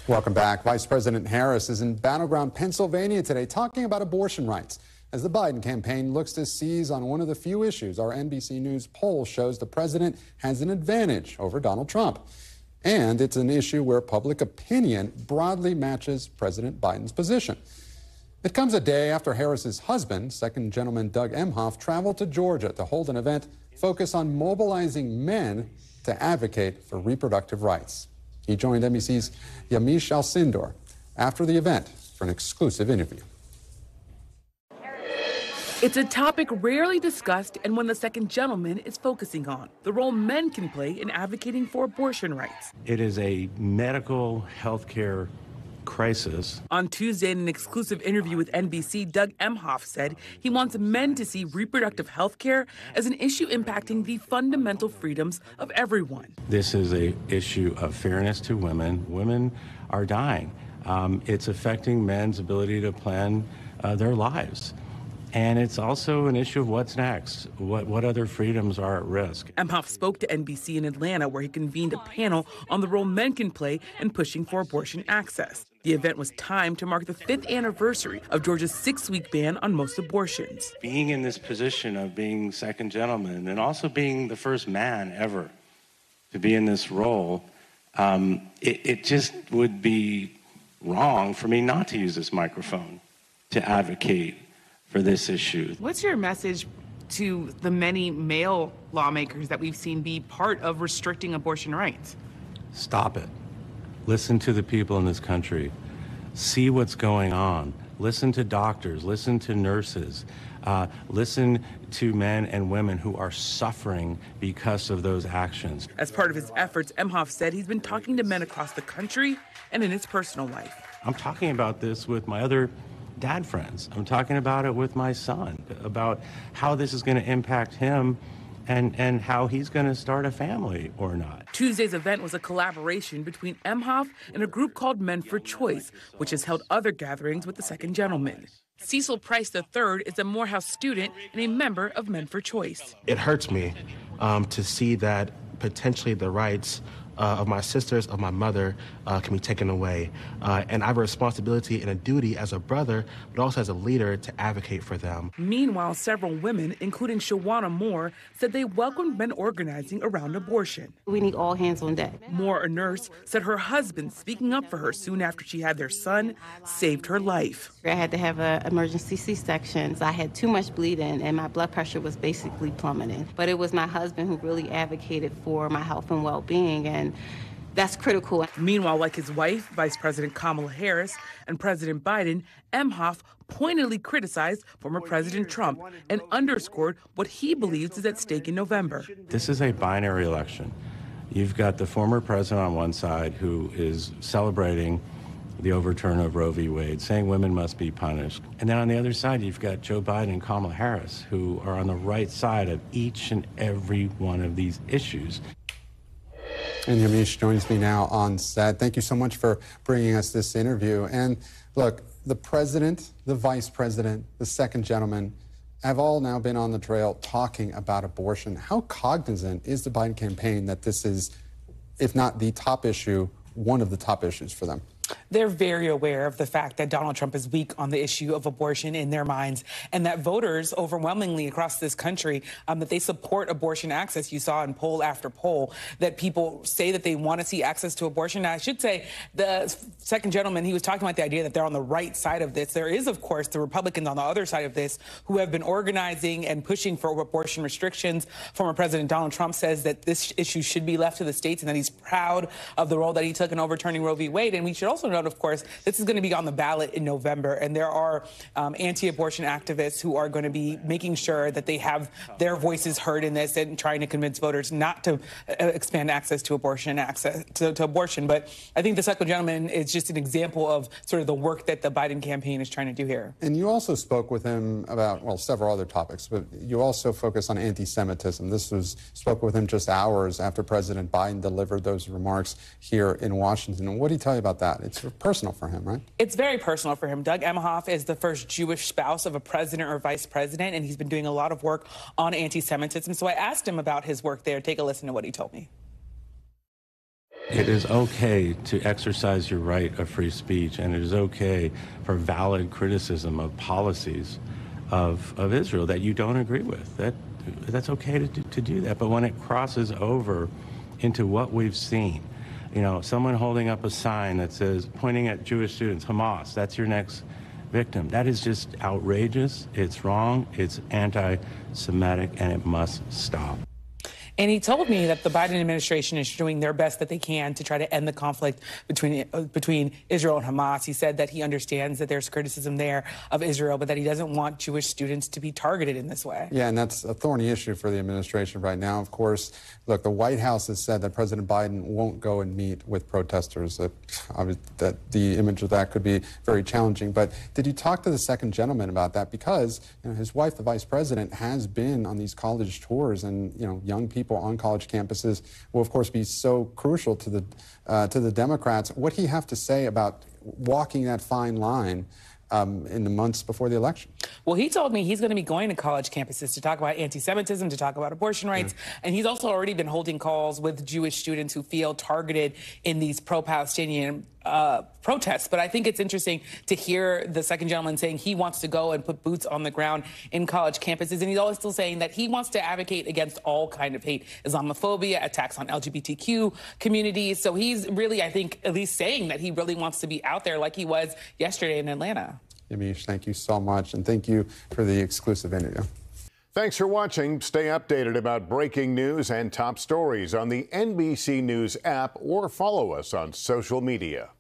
Welcome back. Vice President Harris is in battleground Pennsylvania today talking about abortion rights as the Biden campaign looks to seize on one of the few issues our NBC News poll shows the president has an advantage over Donald Trump. And it's an issue where public opinion broadly matches President Biden's position. It comes a day after Harris's husband, second gentleman Doug Emhoff, traveled to Georgia to hold an event focused on mobilizing men to advocate for reproductive rights. He joined NBC's Yamiche Alcindor after the event for an exclusive interview. It's a topic rarely discussed and one the second gentleman is focusing on, the role men can play in advocating for abortion rights. It is a medical health care crisis. On Tuesday, in an exclusive interview with NBC, Doug Emhoff said he wants men to see reproductive health care as an issue impacting the fundamental freedoms of everyone. This is an issue of fairness to women. Women are dying. It's affecting men's ability to plan their lives. And it's also an issue of what's next, what other freedoms are at risk. Emhoff spoke to NBC in Atlanta, where he convened a panel on the role men can play in pushing for abortion access. The event was timed to mark the 5th anniversary of Georgia's 6-week ban on most abortions. Being in this position of being second gentleman and also being the first man ever to be in this role, it just would be wrong for me not to use this microphone to advocate for this issue. What's your message to the many male lawmakers that we've seen be part of restricting abortion rights? Stop it. Listen to the people in this country. See what's going on. Listen to doctors, listen to nurses, listen to men and women who are suffering because of those actions. As part of his efforts, Emhoff said he's been talking to men across the country and in his personal life. I'm talking about this with my other dad friends. I'm talking about it with my son, about how this is going to impact him and how he's going to start a family or not. Tuesday's event was a collaboration between Emhoff and a group called Men for Choice, which has held other gatherings with the second gentleman. Cecil Price III is a Morehouse student and a member of Men for Choice. It hurts me to see that potentially the rights of my sisters, of my mother, can be taken away. And I have a responsibility and a duty as a brother, but also as a leader to advocate for them. Meanwhile, several women, including Shawana Moore, said they welcomed men organizing around abortion. We need all hands on deck. Moore, a nurse, said her husband speaking up for her soon after she had their son saved her life. I had to have an emergency C-section. I had too much bleeding and my blood pressure was basically plummeting. But it was my husband who really advocated for my health and well-being, and that's critical. Meanwhile, like his wife, Vice President Kamala Harris, and President Biden, Emhoff pointedly criticized former President Trump and underscored what he believes is at stake in November. This is a binary election. You've got the former president on one side who is celebrating the overturn of Roe v. Wade, saying women must be punished. And then on the other side, you've got Joe Biden and Kamala Harris, who are on the right side of each and every one of these issues. And Yamiche joins me now on set. Thank you so much for bringing us this interview. And look, the president, the vice president, the second gentleman have all now been on the trail talking about abortion. How cognizant is the Biden campaign that this is, if not the top issue, one of the top issues for them? They're very aware of the fact that Donald Trump is weak on the issue of abortion in their minds, and that voters overwhelmingly across this country, that they support abortion access. You saw in poll after poll that people say that they want to see access to abortion. Now, I should say the second gentleman, he was talking about the idea that they're on the right side of this. There is, of course, the Republicans on the other side of this who have been organizing and pushing for abortion restrictions. Former President Donald Trump says that this issue should be left to the states and that he's proud of the role that he took in overturning Roe v. Wade. And we should also note, of course, this is going to be on the ballot in November, and there are anti-abortion activists who are going to be making sure that they have their voices heard in this and trying to convince voters not to expand access to abortion. But I think the second gentleman is just an example of sort of the work that the Biden campaign is trying to do here. And you also spoke with him about, well, several other topics, but you also focused on anti-Semitism. Spoke with him just hours after President Biden delivered those remarks here in Washington. And what did he tell you about that? It's personal for him, right? It's very personal for him. Doug Emhoff is the first Jewish spouse of a president or vice president, and he's been doing a lot of work on anti-Semitism. So I asked him about his work there. Take a listen to what he told me. It is okay to exercise your right of free speech, and it is okay for valid criticism of policies of Israel that you don't agree with. That's okay to do that. But when it crosses over into what we've seen, you know, someone holding up a sign that says, pointing at Jewish students, Hamas, that's your next victim. That is just outrageous. It's wrong. It's anti-Semitic, and it must stop. And he told me that the Biden administration is doing their best that they can to try to end the conflict between Israel and Hamas. He said that he understands that there's criticism there of Israel, but that he doesn't want Jewish students to be targeted in this way. Yeah, and that's a thorny issue for the administration right now. Of course, look, the White House has said that President Biden won't go and meet with protesters. That the image of that could be very challenging. But did you talk to the second gentleman about that? Because his wife, the vice president, has been on these college tours, and young people on college campuses will, of course, be so crucial to the Democrats. What do you have to say about walking that fine line in the months before the election? Well, he told me he's going to be going to college campuses to talk about anti-Semitism, to talk about abortion rights. And he's also already been holding calls with Jewish students who feel targeted in these pro-Palestinian protests. But I think it's interesting to hear the second gentleman saying he wants to go and put boots on the ground in college campuses. And he's always still saying that he wants to advocate against all kind of hate, Islamophobia, attacks on LGBTQ communities. So he's really, I think, at least saying that he really wants to be out there like he was yesterday in Atlanta. Yamiche, thank you so much, and thank you for the exclusive interview. Thanks for watching. Stay updated about breaking news and top stories on the NBC News app or follow us on social media.